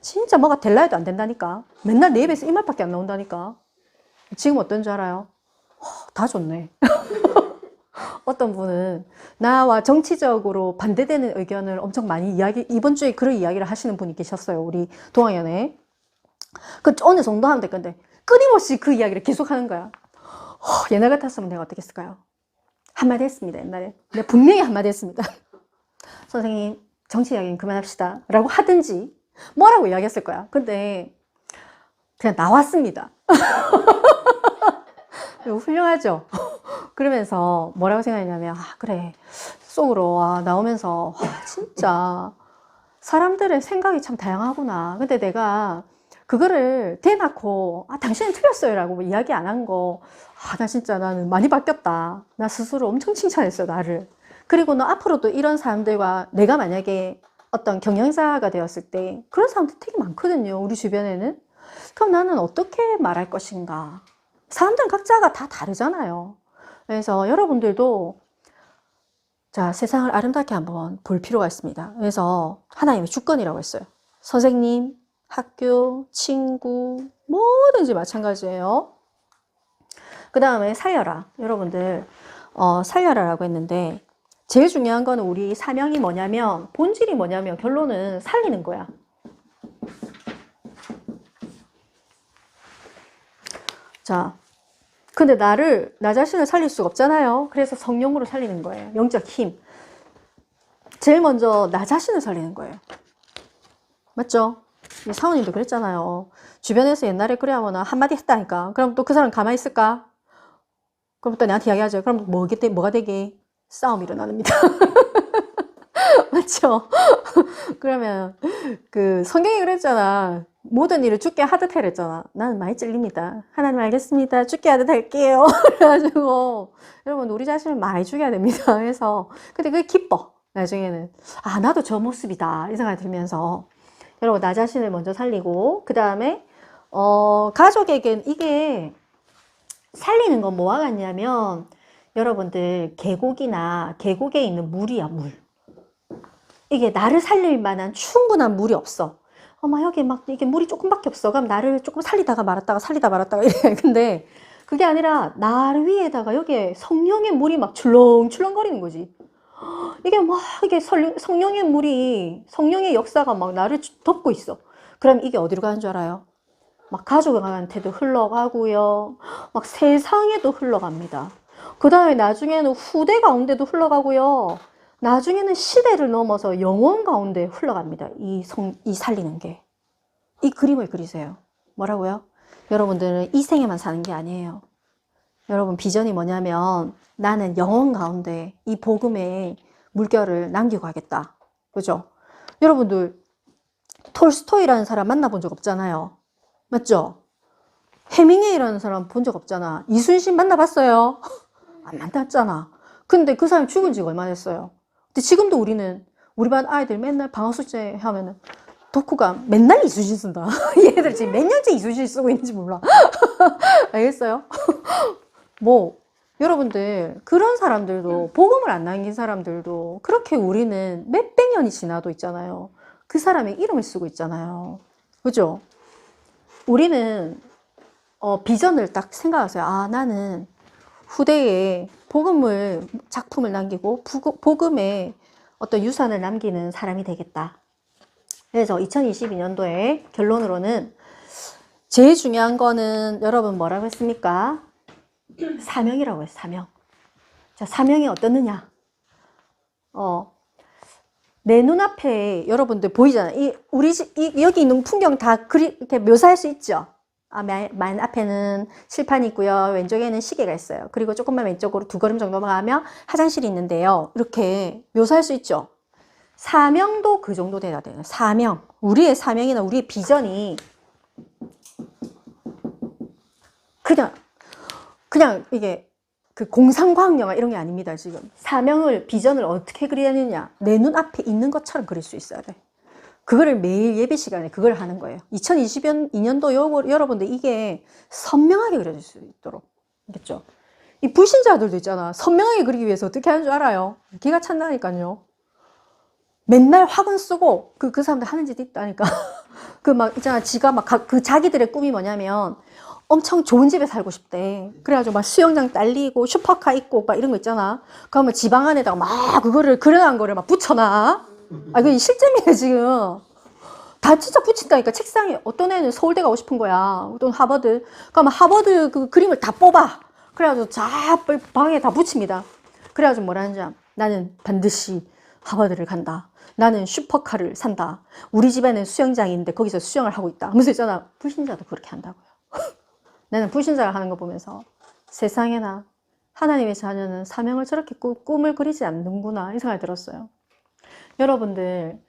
진짜 뭐가 될라 해도 안 된다니까. 맨날 내 입에서 이 말밖에 안 나온다니까. 지금 어떤 줄 알아요? 다 좋네. 어떤 분은 나와 정치적으로 반대되는 의견을 엄청 많이 이번 주에 그런 이야기를 하시는 분이 계셨어요. 우리 동아연에. 그 어느 정도 하면 될 건데 끊임없이 그 이야기를 계속 하는 거야. 옛날 같았으면 내가 어떻게 했을까요? 한마디 했습니다. 옛날에 내가 분명히 한마디 했습니다. 선생님 정치 이야기는 그만합시다 라고 하든지 뭐라고 이야기했을 거야. 근데 그냥 나왔습니다. 훌륭하죠? 그러면서 뭐라고 생각했냐면 그래 속으로 나오면서 진짜 사람들의 생각이 참 다양하구나. 근데 내가 그거를 대놓고 당신은 틀렸어요 라고 이야기 안 한 거 나 진짜 나는 많이 바뀌었다. 나 스스로 엄청 칭찬했어요 나를. 그리고 너 앞으로도 이런 사람들과 내가 만약에 어떤 경영자가 되었을 때 그런 사람들 되게 많거든요 우리 주변에는. 그럼 나는 어떻게 말할 것인가. 사람들은 각자가 다 다르잖아요. 그래서 여러분들도 자 세상을 아름답게 한번 볼 필요가 있습니다. 그래서 하나님의 주권이라고 했어요. 선생님, 학교, 친구 뭐든지 마찬가지예요. 그 다음에 살려라. 여러분들 살려라라고 했는데 제일 중요한 거는 우리 사명이 뭐냐면 본질이 뭐냐면 결론은 살리는 거야. 자, 근데 나 자신을 살릴 수가 없잖아요. 그래서 성령으로 살리는 거예요. 영적 힘. 제일 먼저 나 자신을 살리는 거예요. 맞죠? 사모님도 그랬잖아요. 주변에서 옛날에 그래 하면 한마디 했다니까. 그럼 또 그 사람 가만히 있을까? 그럼 또 나한테 이야기하죠. 그럼 뭐가 되게? 싸움이 일어납니다. 맞죠? 그러면 그 성경이 그랬잖아. 모든 일을 죽게 하듯 해랬잖아. 나는 많이 찔립니다. 하나님 알겠습니다. 죽게 하듯 할게요. 그래가지고 여러분 우리 자신을 많이 죽여야 됩니다. 그래서 근데 그게 기뻐. 나중에는 나도 저 모습이다 이 생각이 들면서 여러분 나 자신을 먼저 살리고 그 다음에 가족에겐 이게 살리는 건 뭐와 같냐면 여러분들 계곡에 있는 물이야 물. 이게 나를 살릴 만한 충분한 물이 없어. 여기 막 이게 물이 조금밖에 없어. 그럼 나를 조금 살리다가 말았다가 이래. 근데 그게 아니라 나를 위에다가 여기에 성령의 물이 막 출렁출렁거리는 거지. 이게 막 이게 성령의 역사가 막 나를 덮고 있어. 그럼 이게 어디로 가는 줄 알아요? 막 가족한테도 흘러가고요. 막 세상에도 흘러갑니다. 그 다음에 나중에는 후대 가운데도 흘러가고요. 나중에는 시대를 넘어서 영혼 가운데 흘러갑니다. 이 살리는 게. 이 그림을 그리세요. 뭐라고요? 여러분들은 이 생에만 사는 게 아니에요. 여러분 비전이 뭐냐면 나는 영혼 가운데 이 복음의 물결을 남기고 가겠다. 그죠? 여러분들 톨스토이라는 사람 만나본 적 없잖아요. 맞죠? 해밍웨이라는 사람 본 적 없잖아. 이순신 만나봤어요? 안 만났잖아. 근데 그 사람이 죽은 지가 얼마 됐어요? 근데 지금도 우리 반 아이들 맨날 방학 숙제 하면은 덕후가 맨날 이쑤시개 쓴다. 얘들 지금 몇 년째 이쑤시개 쓰고 있는지 몰라. 알겠어요? 뭐 여러분들 그런 사람들도 복음을 안 남긴 사람들도 그렇게 우리는 몇백 년이 지나도 있잖아요. 그 사람의 이름을 쓰고 있잖아요. 그죠? 우리는 비전을 딱 생각하세요. 아, 나는 후대에 복음을 작품을 남기고 복음의 어떤 유산을 남기는 사람이 되겠다. 그래서 2022년도에 결론으로는 제일 중요한 거는 여러분 뭐라고 했습니까? 사명이라고 했어요. 사명. 자, 사명이 어떻느냐? 내 눈앞에 여러분들 보이잖아요. 여기 있는 풍경 다 이렇게 묘사할 수 있죠? 맨 앞에는 칠판이 있고요. 왼쪽에는 시계가 있어요. 그리고 조금만 왼쪽으로 2걸음 정도만 가면 화장실이 있는데요. 이렇게 묘사할 수 있죠? 사명도 그 정도 돼야 돼요. 사명. 우리의 사명이나 우리의 비전이 그냥 이게 그 공상과학 영화 이런 게 아닙니다. 지금 사명을 비전을 어떻게 그려야 되느냐, 내 눈앞에 있는 것처럼 그릴 수 있어야 돼. 그거를 매일 예배 시간에 그걸 하는 거예요. 2022년도 여러분들 이게 선명하게 그려질 수 있도록. 알겠죠? 이 불신자들도 있잖아. 선명하게 그리기 위해서 어떻게 하는 줄 알아요? 기가 찬다니까요. 맨날 화근 쓰고 그 사람들 하는 짓이 있다니까. 그 막 있잖아. 지가 막 그 자기들의 꿈이 뭐냐면 엄청 좋은 집에 살고 싶대. 그래가지고 막 수영장 딸리고 슈퍼카 있고 막 이런 거 있잖아. 그러면 지방 안에다가 막 그거를 그려놓은 거를 막 붙여놔. 아, 이거 실제입니다, 지금. 다 진짜 붙인다니까. 책상에. 어떤 애는 서울대 가고 싶은 거야. 어떤 하버드. 그러면 하버드 그 그림을 다 뽑아. 그래가지고 방에 다 붙입니다. 그래가지고 뭐라는지 알아? 나는 반드시 하버드를 간다. 나는 슈퍼카를 산다. 우리 집에는 수영장이 있는데 거기서 수영을 하고 있다. 하면서 있잖아. 불신자도 그렇게 한다고요. 나는 불신자가 하는 거 보면서 세상에나 하나님의 자녀는 사명을 저렇게 꿈을 그리지 않는구나 이 생각이 들었어요. 여러분들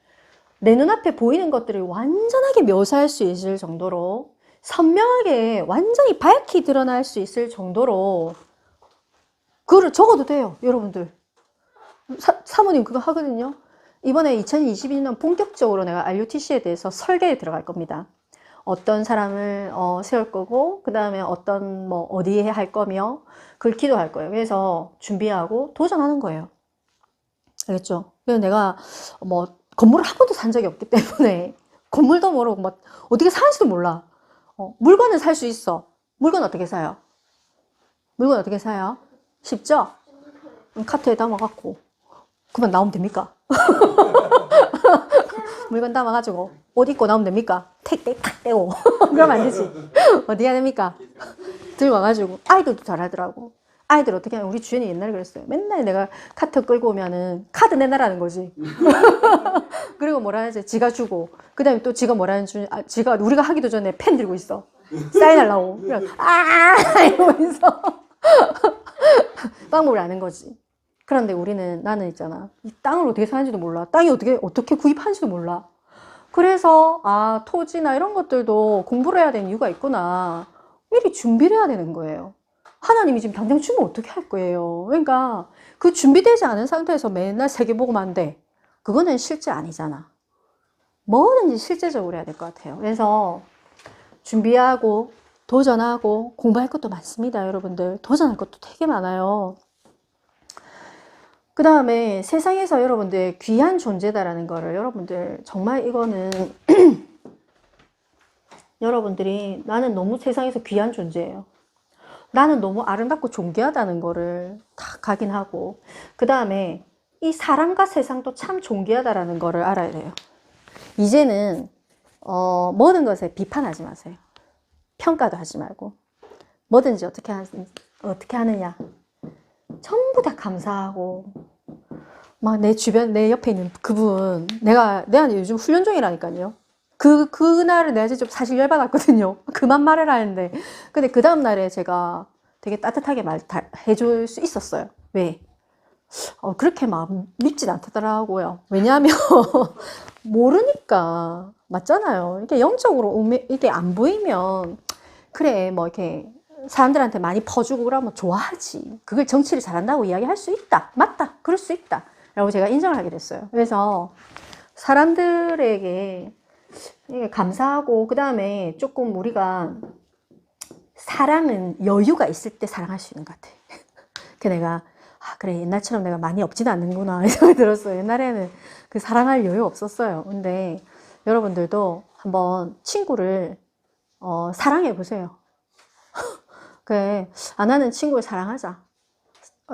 내 눈앞에 보이는 것들을 완전하게 묘사할 수 있을 정도로 선명하게 완전히 밝게 드러날 수 있을 정도로 그거를 적어도 돼요. 여러분들 사모님 그거 하거든요. 이번에 2022년 본격적으로 내가 RUTC에 대해서 설계에 들어갈 겁니다. 어떤 사람을 세울 거고 그 다음에 어떤 어디에 할 거며 그걸 기도할 거예요. 그래서 준비하고 도전하는 거예요. 알겠죠? 그래서 내가 건물을 한 번도 산 적이 없기 때문에 건물도 모르고 막 어떻게 사는지도 몰라. 물건은 살 수 있어. 물건 어떻게 사요? 물건 어떻게 사요? 쉽죠? 카트에 담아갖고 그만 나오면 됩니까? 물건 담아가지고 옷 입고 나오면 됩니까? 택배 탁 떼고 그러면 안 되지. 어디 해야 됩니까? 들고 와가지고 아이들도 잘하더라고. 아이들 어떻게 하면 우리 주연이 옛날에 그랬어요. 맨날 내가 카트 끌고 오면은 카드 내놔라는 거지. 그리고 뭐라 하지? 지가 주고 그 다음에 또 지가 뭐라 하는지 지가 우리가 하기도 전에 펜 들고 있어. 사인하려고. 이러면서 방법을 아는 거지. 그런데 나는 있잖아. 이 땅을 어떻게 사는지도 몰라. 땅이 어떻게 구입하는지도 몰라. 그래서, 토지나 이런 것들도 공부를 해야 되는 이유가 있구나. 미리 준비를 해야 되는 거예요. 하나님이 지금 당장 주면 어떻게 할 거예요? 그러니까 그 준비되지 않은 상태에서 맨날 세계복음 안 돼. 그거는 실제 아니잖아. 뭐든지 실제적으로 해야 될 것 같아요. 그래서 준비하고, 도전하고, 공부할 것도 많습니다, 여러분들. 도전할 것도 되게 많아요. 그 다음에 세상에서 여러분들 귀한 존재다라는 거를 여러분들 정말 이거는 여러분들이 나는 너무 세상에서 귀한 존재예요. 나는 너무 아름답고 존귀하다는 거를 다 각인하고 그 다음에 이 사람과 세상도 참 존귀하다라는 거를 알아야 돼요. 이제는 모든 것에 비판하지 마세요. 평가도 하지 말고 뭐든지 어떻게 하느냐 전부 다 감사하고 막 내 옆에 있는 그분 내가 요즘 훈련 중이라니까요. 그날은 내가 좀 사실 열받았거든요. 그만 말을 하는데 근데 그 다음 날에 제가 되게 따뜻하게 해줄 수 있었어요. 왜? 그렇게 막 밉진 않더라고요. 왜냐하면 모르니까 맞잖아요. 이게 영적으로 이게 안 보이면 그래 이렇게 사람들한테 많이 퍼주고 그러면 좋아하지. 그걸 정치를 잘한다고 이야기할 수 있다. 맞다. 그럴 수 있다. 라고 제가 인정을 하게 됐어요. 그래서 사람들에게 이게 감사하고, 그 다음에 조금 우리가 사랑은 여유가 있을 때 사랑할 수 있는 것 같아. 그 내가, 그래, 옛날처럼 내가 많이 없지는 않는구나. 이 생각이 들었어요. 옛날에는 그 사랑할 여유 없었어요. 근데 여러분들도 한번 친구를, 사랑해 보세요. 그래, 안 하는 친구를 사랑하자.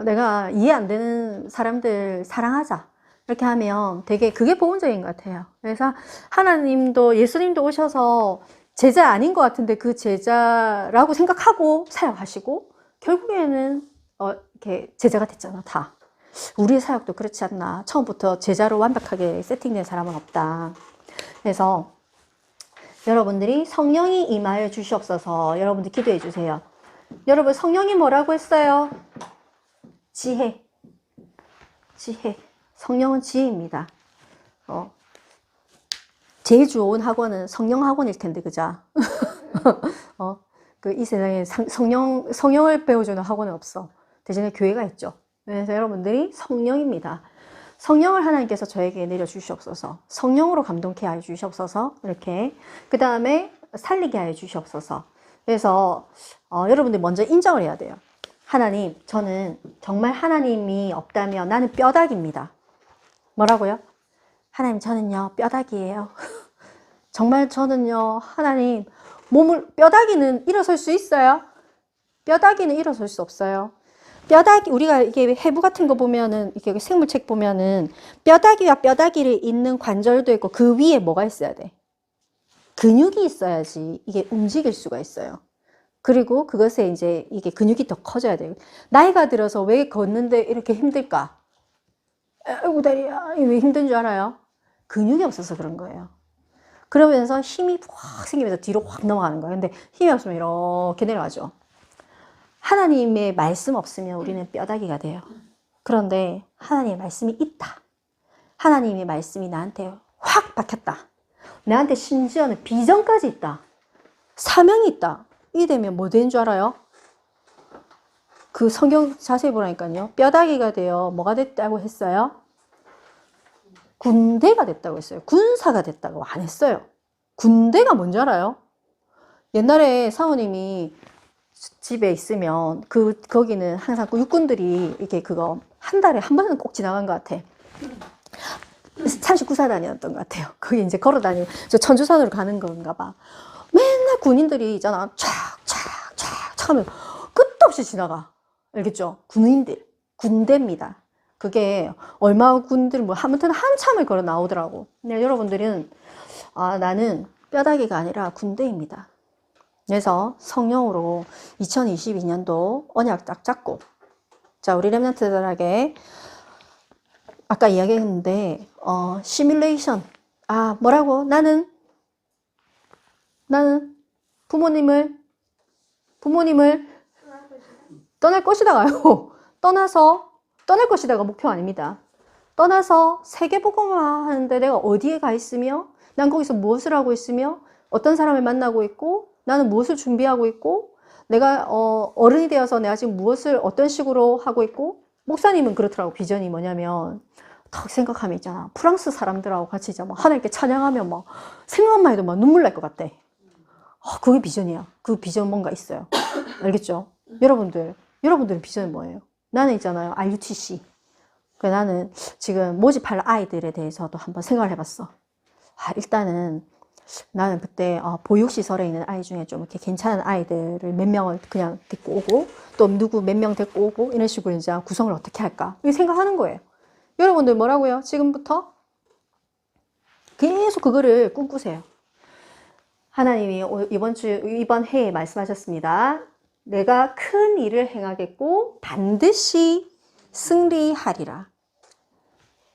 내가 이해 안 되는 사람들 사랑하자. 이렇게 하면 되게 그게 복음적인 것 같아요. 그래서 하나님도, 예수님도 오셔서 제자 아닌 것 같은데 그 제자라고 생각하고 사역하시고, 결국에는 이렇게 제자가 됐잖아, 다. 우리의 사역도 그렇지 않나. 처음부터 제자로 완벽하게 세팅된 사람은 없다. 그래서 여러분들이 성령이 임하여 주시옵소서. 여러분들 기도해 주세요. 여러분, 성령이 뭐라고 했어요? 지혜. 지혜. 성령은 지혜입니다. 제일 좋은 학원은 성령 학원일 텐데, 그죠? 이 세상에 성령을 배워주는 학원은 없어. 대신에 교회가 있죠. 그래서 여러분들이 성령입니다. 성령을 하나님께서 저에게 내려주시옵소서. 성령으로 감동케 하여 주시옵소서. 이렇게. 그 다음에 살리게 하여 주시옵소서. 그래서 여러분들 먼저 인정을 해야 돼요. 하나님, 저는 정말 하나님이 없다면 나는 뼈다귀입니다. 뭐라고요? 하나님, 저는요 뼈다귀예요. 정말 저는요, 하나님, 뼈다귀는 일어설 수 있어요? 뼈다귀는 일어설 수 없어요. 뼈다귀, 우리가 이게 해부 같은 거 보면은, 이렇게 생물책 보면은, 뼈다귀와 뼈다귀를 잇는 관절도 있고, 그 위에 뭐가 있어야 돼? 근육이 있어야지 이게 움직일 수가 있어요. 그리고 그것에 이제 이게 근육이 더 커져야 돼요. 나이가 들어서 왜 걷는데 이렇게 힘들까? 아이고, 다리야. 왜 힘든 줄 알아요? 근육이 없어서 그런 거예요. 그러면서 힘이 확 생기면서 뒤로 확 넘어가는 거예요. 근데 힘이 없으면 이렇게 내려가죠. 하나님의 말씀 없으면 우리는 뼈다귀가 돼요. 그런데 하나님의 말씀이 있다. 하나님의 말씀이 나한테 확 박혔다. 나한테 심지어는 비전까지 있다. 사명이 있다. 이 되면 뭐 된 줄 알아요? 그 성경 자세히 보라니까요. 뼈다귀가 되어 뭐가 됐다고 했어요? 군대가 됐다고 했어요. 군사가 됐다고 안 했어요. 군대가 뭔지 알아요? 옛날에 사모님이 집에 있으면 거기는 항상 육군들이 이렇게 그거 한 달에 한 번은 꼭 지나간 것 같아. 39사단이었던 것 같아요. 거기 이제 걸어 다니고, 저 천주산으로 가는 건가 봐. 맨날 군인들이 있잖아. 촥 하면 끝도 없이 지나가. 알겠죠? 군인들. 군대입니다. 그게 얼마 군들, 아무튼 한참을 걸어 나오더라고. 근데 여러분들은, 나는 뼈다귀가 아니라 군대입니다. 그래서 성령으로 2022년도 언약 딱 잡고, 자, 우리 렘넌트들에게 아까 이야기했는데, 시뮬레이션. 뭐라고? 나는 부모님을 떠날 것이다가요. 떠날 것이다가 목표 아닙니다. 떠나서 세계복음화 하는데 내가 어디에 가 있으며, 난 거기서 무엇을 하고 있으며, 어떤 사람을 만나고 있고, 나는 무엇을 준비하고 있고, 내가 어른이 되어서 내가 지금 무엇을 어떤 식으로 하고 있고, 목사님은 그렇더라고. 비전이 뭐냐면 딱 생각하면 있잖아. 프랑스 사람들하고 같이 이제 막 하나님께 찬양하면 막 생각만 해도 막 눈물 날 것 같아. 그게 비전이야. 그 비전 뭔가 있어요. 알겠죠? 여러분들의 비전이 뭐예요? 나는 있잖아요. RUTC. 나는 지금 모집할 아이들에 대해서도 한번 생각을 해봤어. 일단은 나는 그때 보육시설에 있는 아이 중에 좀 이렇게 괜찮은 아이들을 몇 명을 그냥 데리고 오고, 또 누구 몇 명 데리고 오고, 이런 식으로 이제 구성을 어떻게 할까? 이렇게 생각하는 거예요. 여러분들 뭐라고요? 지금부터 계속 그거를 꿈꾸세요. 하나님이 이번 해에 말씀하셨습니다. 내가 큰 일을 행하겠고 반드시 승리하리라.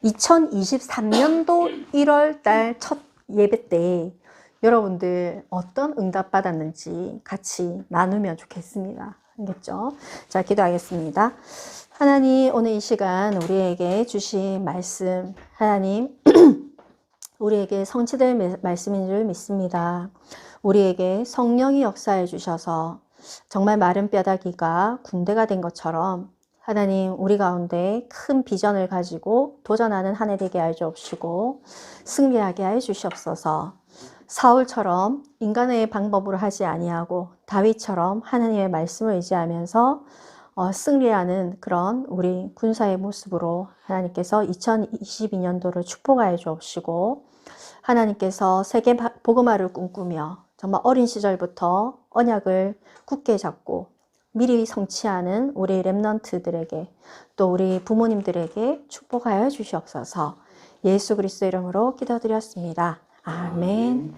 2023년도 1월 달 첫 예배 때 여러분들 어떤 응답 받았는지 같이 나누면 좋겠습니다. 알겠죠? 자, 기도하겠습니다. 하나님, 오늘 이 시간 우리에게 주신 말씀, 하나님, 우리에게 성취될 말씀인 줄 믿습니다. 우리에게 성령이 역사해 주셔서 정말 마른 뼈다귀가 군대가 된 것처럼 하나님, 우리 가운데 큰 비전을 가지고 도전하는 한 해 되게 하여 주옵시고 승리하게 하여 주시옵소서. 사울처럼 인간의 방법으로 하지 아니하고 다윗처럼 하나님의 말씀을 의지하면서 승리하는 그런 우리 군사의 모습으로 하나님께서 2022년도를 축복하여 주옵시고, 하나님께서 세계 복음화를 꿈꾸며 정말 어린 시절부터 언약을 굳게 잡고 미리 성취하는 우리 렘넌트들에게, 또 우리 부모님들에게 축복하여 주시옵소서. 예수 그리스도 이름으로 기도드렸습니다. 아멘.